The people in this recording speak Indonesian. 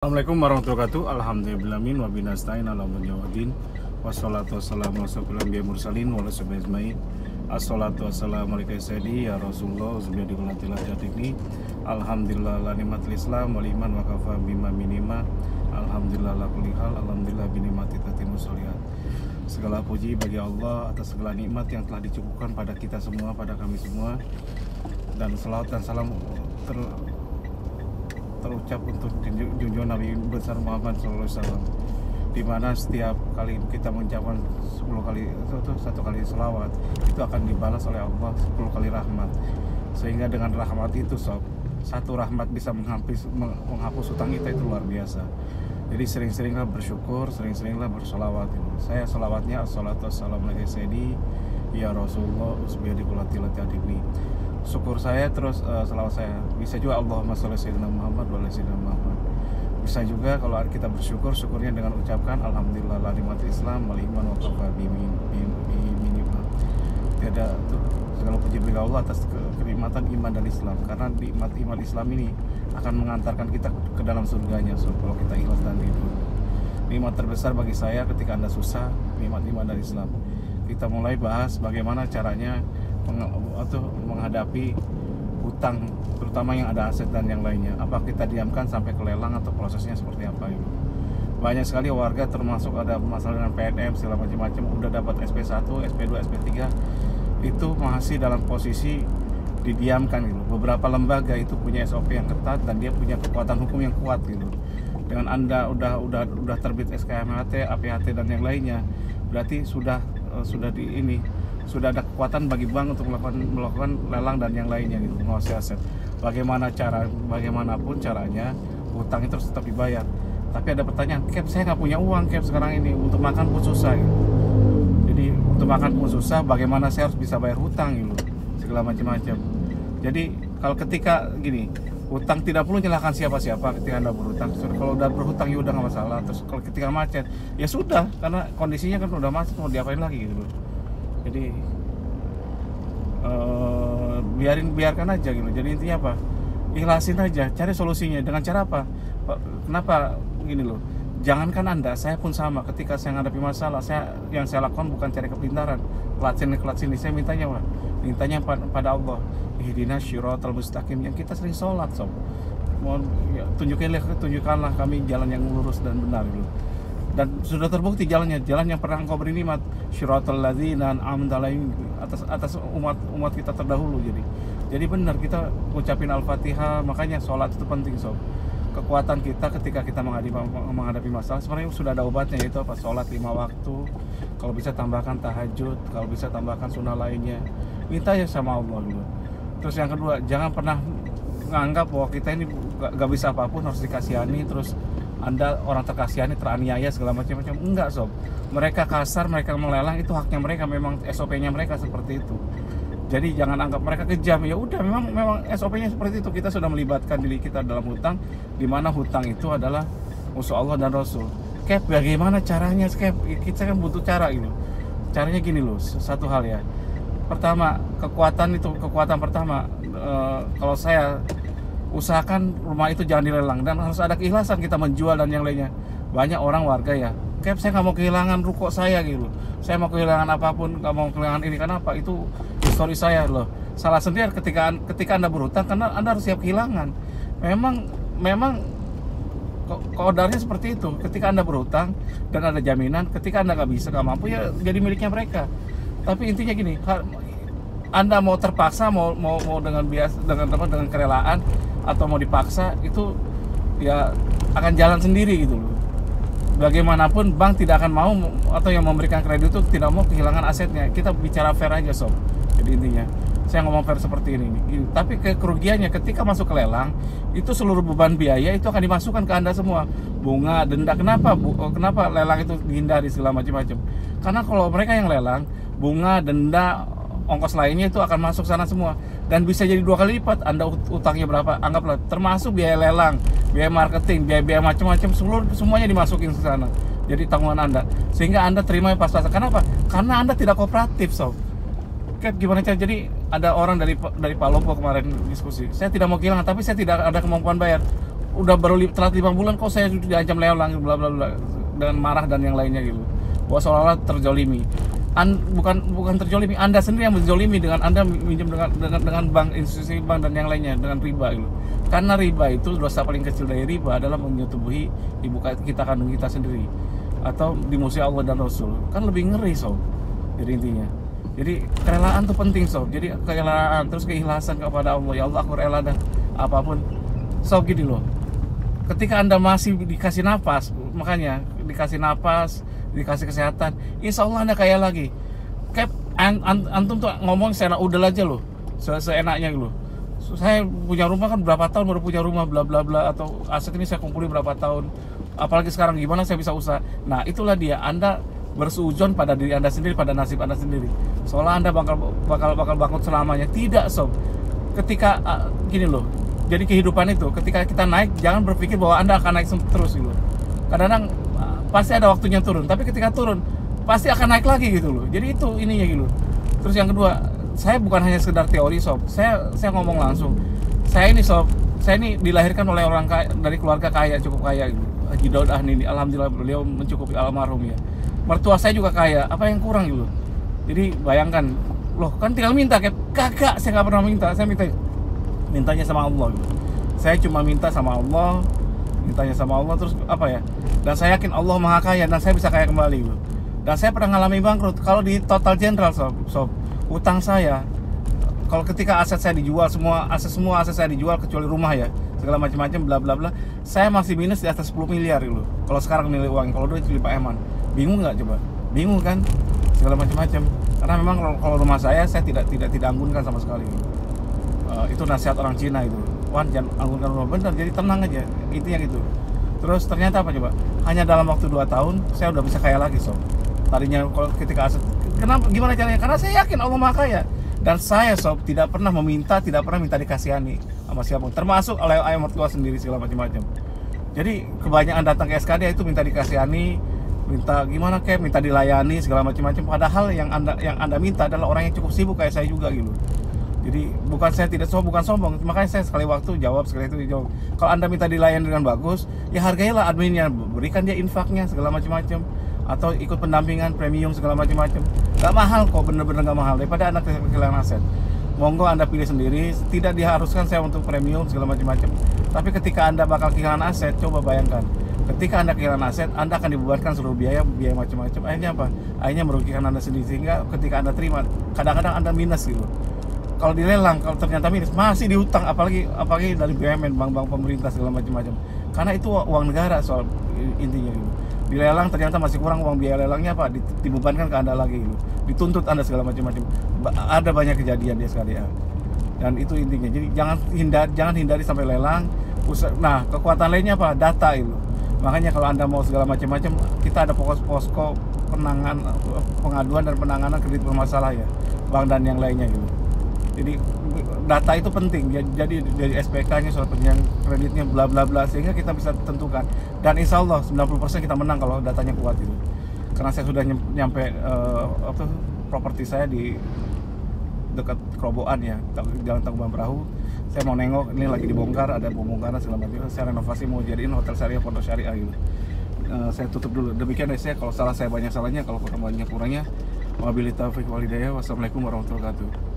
Assalamualaikum warahmatullahi wabarakatuh. Alhamdulillahimin wa binasta'in ala mujawadin. Wassalatu wassalamu ala asyrofil mursalin wa ala sahbihi ajmain. Assalatu wassalamu alaikum sayyidi ya Rasulullah uzbiyadi qulatillah jadikni. Alhamdulillah la nikmatul Islam wal iman wa kafa bima minima. Alhamdulillah la kulli hal. Alhamdulillah bi nikmati tatimmu sholihat. Segala puji bagi Allah atas segala nikmat yang telah dicukupkan pada kita semua, pada kami semua. Dan salawat dan salam terucap untuk junjungan Nabi besar Muhammad SAW, di mana setiap kali kita mengucapkan 10 kali satu kali selawat itu akan dibalas oleh Allah 10 kali rahmat. Sehingga dengan rahmat itu satu rahmat bisa menghapus hutang kita, itu luar biasa. Jadi sering-seringlah bersyukur, sering-seringlah bersolawat. Saya solawatnya assalatu wassalamu alaikum sayyidi ya Rasulullah usbiyadi qulatillah jadibni. Syukur saya terus selawat saya bisa juga Allahumma sholli sayyidina Muhammad wa ala sayyidina Muhammad. Bisa juga kalau kita bersyukur, syukurnya dengan ucapkan alhamdulillah la nikmatul Islam wal iman wa kafa minima. Tiada segala puji bagi Allah atas kenikmatan iman dan Islam, karena nikmat iman Islam ini akan mengantarkan kita ke dalam surganya kalau kita ikhlas dan ridho. Nikmat terbesar bagi saya ketika Anda susah, nikmat iman dan Islam. Kita mulai bahas bagaimana caranya menghadapi hutang, terutama yang ada aset dan yang lainnya. Apa kita diamkan sampai ke lelang atau prosesnya seperti apa gitu. Banyak sekali warga, termasuk ada masalah dengan PNM segala macam-macam, udah dapat SP1, SP2, SP3 itu masih dalam posisi didiamkan gitu. Beberapa lembaga itu punya SOP yang ketat dan dia punya kekuatan hukum yang kuat gitu. Dengan Anda udah terbit SKMHT, APHT dan yang lainnya, berarti sudah ada kekuatan bagi bank untuk melakukan lelang dan yang lainnya gitu, menguasai aset. Bagaimanapun caranya hutang itu harus tetap dibayar. Tapi ada pertanyaan, Cap, saya nggak punya uang Cap sekarang ini, untuk makan pun susah gitu. Jadi untuk makan pun susah, bagaimana saya harus bisa bayar hutang gitu, segala macam-macam. Jadi kalau ketika gini, hutang tidak perlu menyalahkan siapa-siapa ketika Anda berhutang. Kalau udah berhutang ya udah nggak masalah. Terus kalau ketika macet, ya sudah, karena kondisinya kan udah macet, mau diapain lagi gitu. Jadi biarkan aja gitu. Jadi intinya apa? Ikhlasin aja, cari solusinya. Dengan cara apa? Kenapa gini loh? Jangankan Anda, saya pun sama. Ketika saya menghadapi masalah, yang saya lakukan bukan cari kepintaran, kelat sini. Saya mintanya pada Allah. Ihdinas syiratal mustaqim, yang kita sering sholat mohon ya, tunjukkanlah kami jalan yang lurus dan benar gitu. Dan sudah terbukti jalan yang pernah Engkau beri nikmat, syiratal ladzina an'amta alaihim, atas umat kita terdahulu. Jadi benar kita ngucapin Al-Fatihah. Makanya sholat itu penting Kekuatan kita ketika kita menghadapi masalah sebenarnya sudah ada obatnya, yaitu apa? Sholat 5 waktu. Kalau bisa tambahkan tahajud, kalau bisa tambahkan sunnah lainnya, minta ya sama Allah dulu. Terus yang kedua, jangan pernah menganggap bahwa kita ini gak bisa apapun, harus dikasihani, terus Anda orang terkasihani, teraniaya segala macam-macam. Enggak mereka kasar, mereka melelang, itu haknya mereka, memang SOP-nya mereka seperti itu. Jadi jangan anggap mereka kejam. Ya udah, memang SOP-nya seperti itu. Kita sudah melibatkan diri kita dalam hutang, di mana hutang itu adalah musuh Allah dan Rasul. Cap, bagaimana caranya Cap? Kita kan butuh cara gitu. Caranya gini loh, satu hal ya. Pertama, kekuatan pertama, kalau saya usahakan rumah itu jangan dilelang, dan harus ada keikhlasan kita menjual dan yang lainnya. Banyak orang warga ya, Cap, saya nggak mau kehilangan ruko saya gitu. Saya mau kehilangan apapun, nggak mau kehilangan ini. Kenapa? Itu histori saya loh. Salah sendiri ketika Anda berhutang, karena Anda harus siap kehilangan. Memang kodarnya seperti itu. Ketika Anda berhutang dan ada jaminan, ketika Anda nggak mampu, ya jadi miliknya mereka. Tapi intinya gini, Anda mau terpaksa, mau dengan kerelaan atau mau dipaksa, itu ya akan jalan sendiri gitu loh. Bagaimanapun bank tidak akan mau, atau yang memberikan kredit itu tidak mau kehilangan asetnya. Kita bicara fair aja Jadi intinya saya ngomong fair seperti ini. Tapi kerugiannya ketika masuk ke lelang, itu seluruh beban biaya itu akan dimasukkan ke Anda semua. Bunga, denda. Kenapa lelang itu dihindari segala macam-macam? Karena kalau mereka yang lelang, bunga, denda, ongkos lainnya itu akan masuk sana semua, dan bisa jadi 2 kali lipat. Anda utangnya berapa, anggaplah, termasuk biaya lelang, biaya marketing, biaya macam-macam, semuanya dimasukin ke sana. Jadi tanggungan Anda, sehingga Anda terima pas-pasan. Kenapa? Karena Anda tidak kooperatif Cap, gimana cara? Jadi ada orang dari Palopo kemarin diskusi, saya tidak mau kehilangan, tapi saya tidak ada kemampuan bayar. udah telat 5 bulan kok saya sudah diancam lelang bla bla bla, dengan marah dan yang lainnya gitu, bahwa seolah-olah terzolimi. Bukan terzolimi, Anda sendiri yang menzolimi dengan Anda minjem dengan bank, institusi bank dan yang lainnya dengan riba gitu. Karena riba itu dosa paling kecil dari riba adalah menyetubuhi ibu kita kandung kita sendiri atau dimusuhi Allah dan Rasul. Kan lebih ngeri sob. Jadi intinya, jadi kerelaan tuh penting sob. Jadi kerelaan terus keikhlasan kepada Allah. Ya Allah, aku rela dan apapun sob, gini loh. Ketika Anda masih dikasih napas, makanya dikasih napas, dikasih kesehatan, insya Allah Anda kaya lagi. Kayak antum tuh ngomong seenak udah aja loh, seenaknya loh. Saya punya rumah kan berapa tahun baru punya rumah bla bla bla, atau aset ini saya kumpulin berapa tahun, apalagi sekarang gimana saya bisa usaha. Nah itulah dia, Anda bersuudzon pada diri Anda sendiri, pada nasib Anda sendiri, seolah Anda bakal bangkrut selamanya. Tidak sob. Ketika gini loh, jadi kehidupan itu ketika kita naik, jangan berpikir bahwa Anda akan naik terus gitu. Kadang-kadang pasti ada waktunya turun, tapi ketika turun pasti akan naik lagi gitu loh. Jadi itu ininya gitu. Terus yang kedua, saya bukan hanya sekedar teori sob, saya ngomong langsung. Saya ini dilahirkan oleh orang kaya, dari keluarga kaya, cukup kaya gitu. Haji Daud Ahni, alhamdulillah beliau mencukupi, almarhum ya. Mertua saya juga kaya, apa yang kurang gitu. Jadi bayangkan, loh kan tinggal minta, kayak kagak, saya nggak pernah minta, saya mintanya sama Allah gitu. Saya cuma minta sama Allah, mintanya sama Allah, terus apa ya? Dan saya yakin Allah Maha Kaya dan saya bisa kaya kembali gitu. Dan saya pernah ngalami bangkrut. Kalau di total general sob, utang saya, kalau ketika aset saya dijual, semua aset saya dijual kecuali rumah ya, segala macam-macam bla bla bla, saya masih minus di atas 10 miliar gitu. Kalau sekarang nilai uang, kalau dulu itu Pak Eman, bingung nggak coba? Bingung kan? Segala macam-macam. Karena memang kalau rumah saya tidak anggunkan sama sekali. Itu nasihat orang Cina itu. Wan, jangan anggunkan rumah, bener. Jadi tenang aja. Intinya gitu. Terus ternyata apa coba? Hanya dalam waktu 2 tahun saya udah bisa kaya lagi sob. Tadinya kalau ketika aset, kenapa? Gimana caranya? Karena saya yakin Allah Maha Kaya. Dan saya sob tidak pernah minta dikasihani sama siapapun, termasuk oleh ayah mertua sendiri segala macam-macam. Jadi kebanyakan datang ke SKD itu minta dikasihani, minta gimana kayak, minta dilayani segala macam-macam. Padahal yang anda minta adalah orang yang cukup sibuk kayak saya juga gitu. Jadi bukan sombong, makanya saya sekali waktu jawab, sekali itu jawab. Kalau Anda minta dilayani dengan bagus, ya hargailah adminnya, berikan dia infaknya segala macam-macam, atau ikut pendampingan premium segala macam-macam. Gak mahal kok, bener-bener gak mahal, daripada Anda kehilangan aset. Monggo Anda pilih sendiri, tidak diharuskan saya untuk premium segala macam-macam. Tapi ketika Anda bakal kehilangan aset, coba bayangkan, ketika Anda kehilangan aset, Anda akan dibebankan seluruh biaya macam-macam. Akhirnya apa? Akhirnya merugikan Anda sendiri, sehingga ketika Anda terima, kadang-kadang Anda minus gitu. Kalau dilelang, kalau ternyata minus, masih dihutang, apalagi dari BUMN, bank-bank pemerintah segala macam-macam. Karena itu uang negara soal intinya gitu. Dilelang ternyata masih kurang uang biaya lelangnya, apa dibebankan ke Anda lagi gitu. Dituntut Anda segala macam-macam. Ada banyak kejadian di SKDA. Dan itu intinya. Jadi jangan hindari sampai lelang. Nah, kekuatan lainnya apa? Data itu. Makanya kalau Anda mau segala macam-macam, kita ada posko pengaduan dan penanganan kredit bermasalah ya, bank dan yang lainnya gitu. Jadi data itu penting. Jadi dari SPK-nya, surat perjanjian kreditnya, bla bla bla, sehingga kita bisa tentukan. Dan insya Allah 90% kita menang kalau datanya kuat itu. Karena saya sudah nyampe properti saya di dekat Kerobokan ya, Jalan Tangkuban Perahu. Saya mau nengok, ini lagi dibongkar, ada pembongkaran segala macam. Saya renovasi, mau jadiin hotel syariah, pondok syariah gitu. Saya tutup dulu. Demikian dari saya. Kalau salah saya banyak salahnya, kalau banyak kurangnya. Wabillahi taufiq wal hidayah. Wassalamualaikum warahmatullahi wabarakatuh.